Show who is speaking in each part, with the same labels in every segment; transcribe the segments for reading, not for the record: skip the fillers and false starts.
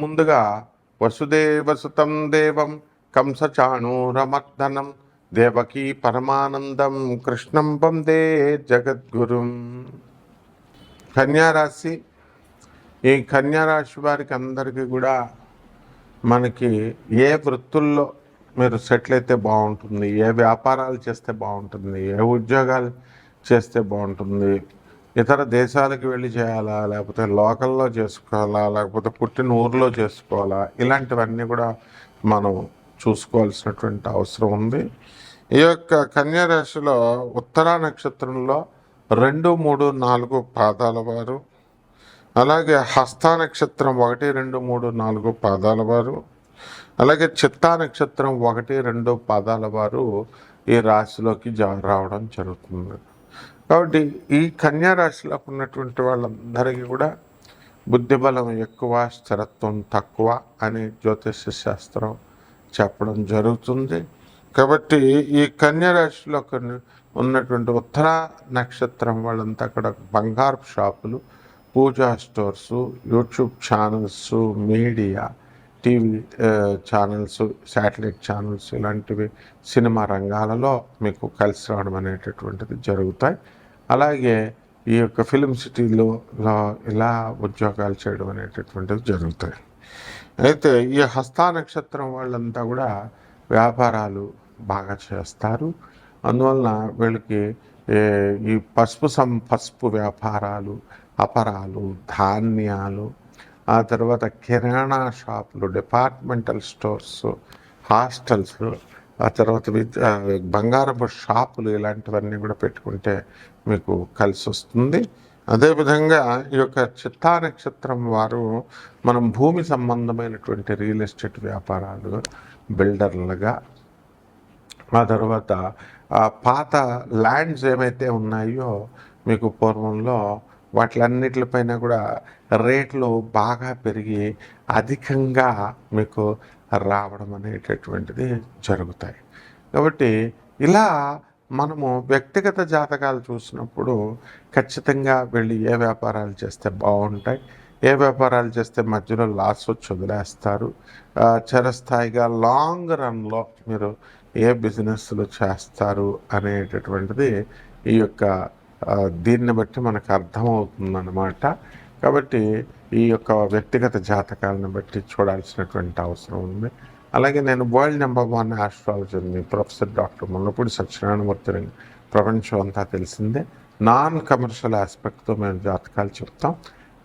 Speaker 1: ముందుగా వసుదేవసుతం దేవం కంసచాణూరమర్దనం దేవకీ పరమానందం కృష్ణం వందే జగద్గురుం. కన్యారాశి, ఈ కన్యారాశి వారికి అందరికీ కూడా మనకి ఏ వృత్తుల్లో మీరు సెటిల్ అయితే బాగుంటుంది, ఏ వ్యాపారాలు చేస్తే బాగుంటుంది, ఏ ఉద్యోగాలు చేస్తే బాగుంటుంది, ఇతర దేశాలకు వెళ్ళి చేయాలా, లేకపోతే లోకల్లో చేసుకోవాలా, లేకపోతే పుట్టిన ఊర్లో చేసుకోవాలా, ఇలాంటివన్నీ కూడా మనం చూసుకోవాల్సినటువంటి అవసరం ఉంది. ఈ యొక్క కన్యా రాశిలో ఉత్తరా నక్షత్రంలో 2, 3, 4 పాదాల వారు, అలాగే హస్తా నక్షత్రం 1, 2, 3, 4 పాదాల వారు, అలాగే చిత్తా నక్షత్రం 1, 2 పాదాల వారు ఈ రాశిలోకి రావడం జరుగుతుంది. కాబట్టి ఈ కన్యా రాశిలోకి ఉన్నటువంటి వాళ్ళందరికీ కూడా బుద్ధిబలం ఎక్కువ, స్థిరత్వం తక్కువ అని జ్యోతిష శాస్త్రం చెప్పడం జరుగుతుంది. కాబట్టి ఈ కన్యా రాశిలో ఉన్నటువంటి ఉత్తర నక్షత్రం వాళ్ళంతా అక్కడ బంగారు షాపులు, puja stores, YouTube channels, media, TV channels, satellite channels, ఇలాంటివి సినిమా రంగాలలో మీకు కలిసి రావడం అనేటటువంటిది జరుగుతాయి. అలాగే ఈ యొక్క ఫిలిం సిటీలో ఇలా ఉద్యోగాలు చేయడం అనేటటువంటిది జరుగుతాయి. అయితే ఈ హస్తా నక్షత్రం వాళ్ళంతా కూడా వ్యాపారాలు బాగా చేస్తారు. అందువలన వీళ్ళకి ఈ పసుపు వ్యాపారాలు, అపరాలు, ధాన్యాలు, ఆ తర్వాత కిరాణా షాపులు, డిపార్ట్మెంటల్ స్టోర్స్, హాస్టల్స్, ఆ తర్వాత బంగారపు షాపులు, ఇలాంటివన్నీ కూడా పెట్టుకుంటే మీకు కలిసి వస్తుంది. అదేవిధంగా ఈ యొక్క చిత్తా నక్షత్రం వారు మనం భూమి సంబంధమైనటువంటి రియల్ ఎస్టేట్ వ్యాపారాలు, బిల్డర్లుగా, ఆ తర్వాత పాత ల్యాండ్స్ ఏమైతే ఉన్నాయో మీకు పూర్వంలో వాటిలన్నిటిపైన కూడా రేట్లు బాగా పెరిగి అధికంగా మీకు రావడం అనేటటువంటిది జరుగుతాయి. కాబట్టి ఇలా మనము వ్యక్తిగత జాతకాలు చూసినప్పుడు ఖచ్చితంగా వెళ్ళి ఏ వ్యాపారాలు చేస్తే బాగుంటాయి, ఏ వ్యాపారాలు చేస్తే మధ్యలో లాస్ వచ్చి వదిలేస్తారు, చిరస్థాయిగా లాంగ్ రన్లో మీరు ఏ బిజినెస్లు చేస్తారు అనేటటువంటిది ఈ యొక్క దీన్ని బట్టి మనకు అర్థమవుతుందన్నమాట. కాబట్టి ఈ యొక్క వ్యక్తిగత జాతకాలను బట్టి చూడాల్సినటువంటి అవసరం ఉంది. అలాగే నేను వరల్డ్ నెంబర్ 1 ఆస్ట్రాలజర్ని, ప్రొఫెసర్ డాక్టర్ ముల్లపూడి సత్యనారాయణమూర్తిని. ప్రపంచం అంతా తెలిసిందే. నాన్ కమర్షియల్ ఆస్పెక్ట్తో మేము జాతకాలు చెప్తాం.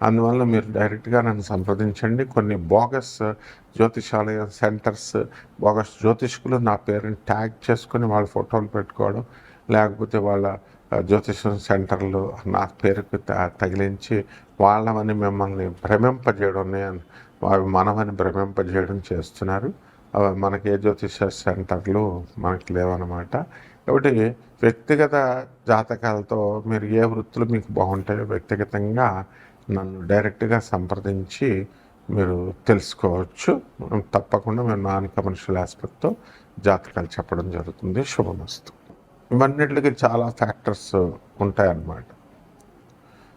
Speaker 1: అందువల్ల మీరు డైరెక్ట్గా నన్ను సంప్రదించండి. కొన్ని బోగస్ జ్యోతిషాలయ సెంటర్స్, బోగస్ జ్యోతిష్కులు నా పేరుని ట్యాగ్ చేసుకొని వాళ్ళ ఫోటోలు పెట్టుకోవడం, లేకపోతే వాళ్ళ జ్యోతిషం సెంటర్లు నా పేరుకు తగిలించి వాళ్ళని మిమ్మల్ని భ్రమింపజేయడం, మనమని భ్రమింపజేయడం చేస్తున్నారు. మనకి ఏ జ్యోతిష సెంటర్లు మనకి లేవన్నమాట. కాబట్టి వ్యక్తిగత జాతకాలతో మీరు ఏ వృత్తులు మీకు బాగుంటాయో వ్యక్తిగతంగా నన్ను డైరెక్ట్గా సంప్రదించి మీరు తెలుసుకోవచ్చు. తప్పకుండా మేము నాన్ కమర్షియల్ ఆస్పెక్ట్తో జాతకాలు చెప్పడం జరుగుతుంది. శుభమస్తు. ఇవన్నిటికి చాలా ఫ్యాక్టర్స్ ఉంటాయన్నమాట.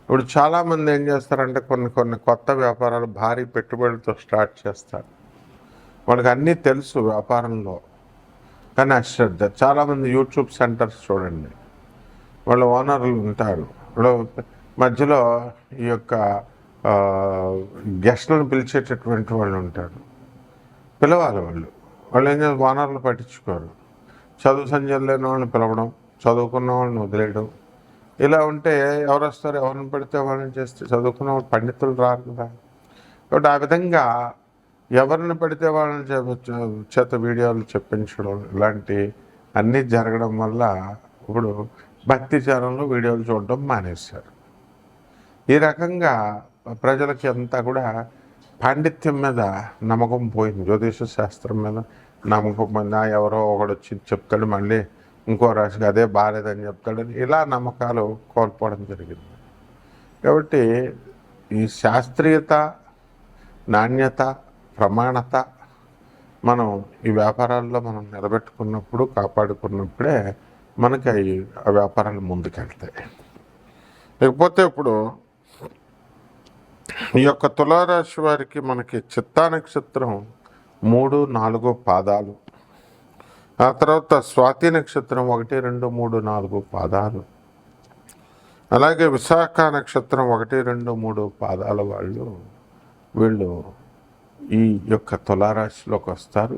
Speaker 1: ఇప్పుడు చాలామంది ఏం చేస్తారంటే కొన్ని కొత్త వ్యాపారాలు భారీ పెట్టుబడులతో స్టార్ట్ చేస్తారు. వాళ్ళకి అన్నీ తెలుసు వ్యాపారంలో, కానీ అశ్రద్ధ. చాలామంది యూట్యూబ్ సెంటర్స్ చూడండి, వాళ్ళ ఓనర్లు ఉంటారు. ఇప్పుడు మధ్యలో ఈ యొక్క గెస్ట్లను పిలిచేటటువంటి వాళ్ళు ఉంటారు. పిలవాలి వాళ్ళు ఏం చేస్తారు, ఓనర్లు పట్టించుకోరు. చదువు సంజయ్ లేని వాళ్ళని పిలవడం, చదువుకున్న వాళ్ళని వదిలేయడం. ఇలా ఉంటే ఎవరు వస్తారు, ఎవరిని పడితే వాళ్ళని చేస్తే చదువుకున్న వాళ్ళు పండితులు రారు కదా. కాబట్టి ఆ విధంగా ఎవరిని పడితే వాళ్ళని చేత వీడియోలు చెప్పించడం, ఇలాంటి అన్నీ జరగడం వల్ల ఇప్పుడు భక్తి ఛానల్లో వీడియోలు చూడడం మానేశారు. ఈ రకంగా ప్రజలకి అంతా కూడా పాండిత్యం మీద నమ్మకం పోయింది, జ్యోతిష శాస్త్రం మీద నమ్మకం పోయింది. ఎవరో ఒకడు వచ్చి చెప్తాడు, మళ్ళీ ఇంకో రాశికి అదే బాగాలేదని చెప్తాడని ఇలా నమ్మకాలు కోల్పోవడం జరిగింది. కాబట్టి ఈ శాస్త్రీయత, నాణ్యత, ప్రమాణత మనం ఈ వ్యాపారాల్లో మనం నిలబెట్టుకున్నప్పుడు, కాపాడుకున్నప్పుడే మనకి ఆ వ్యాపారాలు ముందుకెళ్తాయి. లేకపోతే ఇప్పుడు ఈ యొక్క తులారాశి వారికి మనకి చిత్తా నక్షత్రం 3, 4 పాదాలు, ఆ తర్వాత స్వాతి నక్షత్రం 1, 2, 3, 4 పాదాలు, అలాగే విశాఖ నక్షత్రం 1, 2, 3 పాదాల వీళ్ళు ఈ యొక్క తులారాశిలోకి వస్తారు.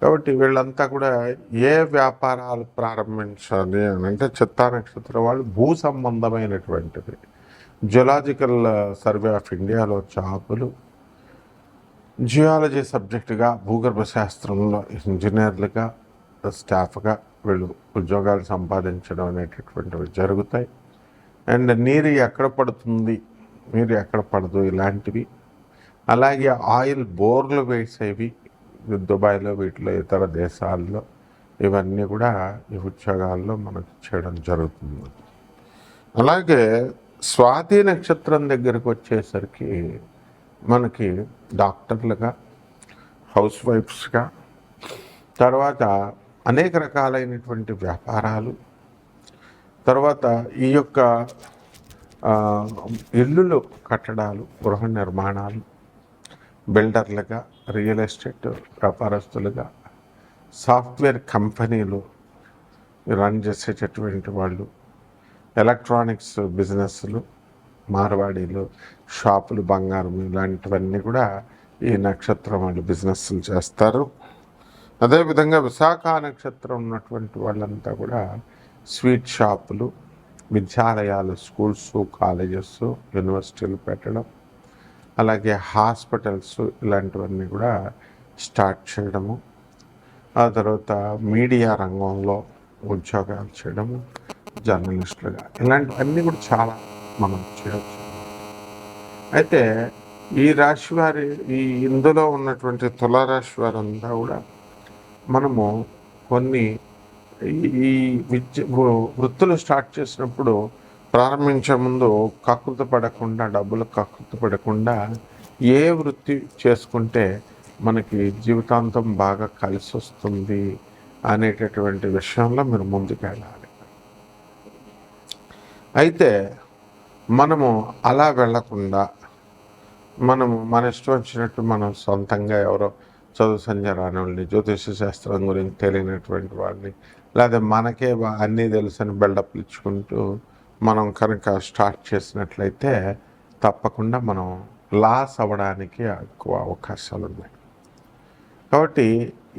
Speaker 1: కాబట్టి వీళ్ళంతా కూడా ఏ వ్యాపారాలు ప్రారంభించాలి అని అంటే చిత్తా నక్షత్రం వాళ్ళు భూ సంబంధమైనటువంటివి, జియోలాజికల్ సర్వే ఆఫ్ ఇండియాలో జాబులు, జియాలజీ సబ్జెక్టుగా భూగర్భ శాస్త్రంలో ఇంజనీర్లుగా స్టాఫ్గా వీళ్ళు ఉద్యోగాలు సంపాదించడం అనేటటువంటివి జరుగుతాయి. అండ్ నీరు ఎక్కడ పడుతుంది, నీరు ఎక్కడ పడదు ఇలాంటివి, అలాగే ఆయిల్ బోర్లు వేసేవి దుబాయ్లో వీటిలో ఇతర దేశాల్లో ఇవన్నీ కూడా ఈ ఉద్యోగాల్లో మనకు చేయడం జరుగుతుంది. అలాగే స్వాతి నక్షత్రం దగ్గరికి వచ్చేసరికి మనకి డాక్టర్లుగా, హౌస్ వైఫ్స్గా, తర్వాత అనేక రకాలైనటువంటి వ్యాపారాలు, తర్వాత ఈ యొక్క ఇల్లులు కట్టడాలు, గృహ నిర్మాణాలు, బిల్డర్లుగా, రియల్ ఎస్టేట్ వ్యాపారస్తులుగా, సాఫ్ట్వేర్ కంపెనీలు రన్ చేసేటటువంటి వాళ్ళు, ఎలక్ట్రానిక్స్ బిజినెస్లు, మార్వాడీలు, షాపులు, బంగారం ఇలాంటివన్నీ కూడా ఈ నక్షత్రం వాళ్ళు బిజినెస్లు చేస్తారు. అదేవిధంగా విశాఖ నక్షత్రం ఉన్నటువంటి వాళ్ళంతా కూడా స్వీట్ షాపులు, విద్యాలయాలు, స్కూల్స్, కాలేజెస్, యూనివర్సిటీలు పెట్టడం, అలాగే హాస్పిటల్స్ ఇలాంటివన్నీ కూడా స్టార్ట్ చేయడము, ఆ తర్వాత మీడియా రంగంలో ఉద్యోగాలు చేయడము, జర్నలిస్టులుగా ఇలాంటివన్నీ కూడా చాలా మనం చేయవచ్చు. అయితే ఈ రాశి వారి ఇందులో ఉన్నటువంటి తులారాశి వారంతా కూడా మనము కొన్ని ఈ వృత్తులు స్టార్ట్ చేసినప్పుడు ప్రారంభించే ముందు కకృతి పడకుండా, డబ్బులు కకృతి పడకుండా ఏ వృత్తి చేసుకుంటే మనకి జీవితాంతం బాగా కలిసి వస్తుంది అనేటటువంటి విషయంలో మీరు ముందుకు వెళ్ళాలి. అయితే మనము అలా వెళ్ళకుండా మనము మన ఇష్టం వచ్చినట్టు మనం సొంతంగా ఎవరో చదువు సంధ్య రాని వాళ్ళని, జ్యోతిష శాస్త్రం గురించి తెలియనటువంటి వాళ్ళని, లేదా మనకే అన్నీ తెలుసని బిల్డప్లు ఇచ్చుకుంటూ మనం కనుక స్టార్ట్ చేసినట్లయితే తప్పకుండా మనం లాస్ అవ్వడానికి ఎక్కువ అవకాశాలు ఉన్నాయి. కాబట్టి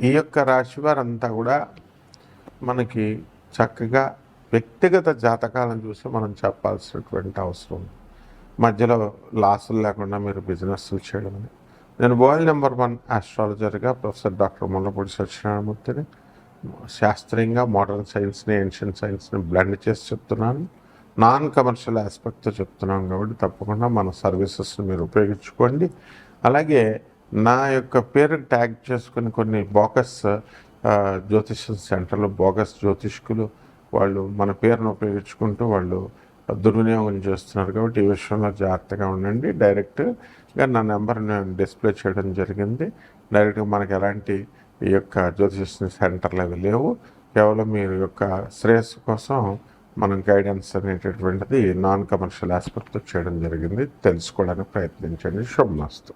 Speaker 1: ఈ యొక్క రాశి వారంతా కూడా మనకి చక్కగా వ్యక్తిగత జాతకాలను చూసి మనం చెప్పాల్సినటువంటి అవసరం, మధ్యలో లాసులు లేకుండా మీరు బిజినెస్లు చేయడం. నేను వరల్డ్ నెంబర్ 1 ఆస్ట్రాలజర్గా ప్రొఫెసర్ డాక్టర్ ముల్లపూడి సత్యనారాయణమూర్తిని శాస్త్రీయంగా మోడర్న్ సైన్స్ని, ఏన్షియన్ సైన్స్ని బ్లెండ్ చేసి చెప్తున్నాను. నాన్ కమర్షియల్ ఆస్పెక్ట్తో చెప్తున్నాం కాబట్టి తప్పకుండా మన సర్వీసెస్ని మీరు ఉపయోగించుకోండి. అలాగే నా యొక్క పేరు ట్యాగ్ చేసుకుని కొన్ని బోగస్ జ్యోతిష సెంటర్లు, బోగస్ జ్యోతిష్కులు వాళ్ళు మన పేరును ఉపయోగించుకుంటూ వాళ్ళు దుర్వినియోగం చేస్తున్నారు. కాబట్టి ఈ విషయంలో జాగ్రత్తగా ఉండండి. డైరెక్ట్గా నా నెంబర్ నేను డిస్ప్లే చేయడం జరిగింది. డైరెక్ట్గా మనకి ఎలాంటి ఈ యొక్క జ్యోతిష సెంటర్లు అవి లేవు. కేవలం మీ యొక్క శ్రేయస్సు కోసం మనం గైడెన్స్ అనేటటువంటిది నాన్ కమర్షియల్ ఆస్పెక్ట్తో చేయడం జరిగింది. తెలుసుకోవడానికి ప్రయత్నించండి. శుభమస్తు.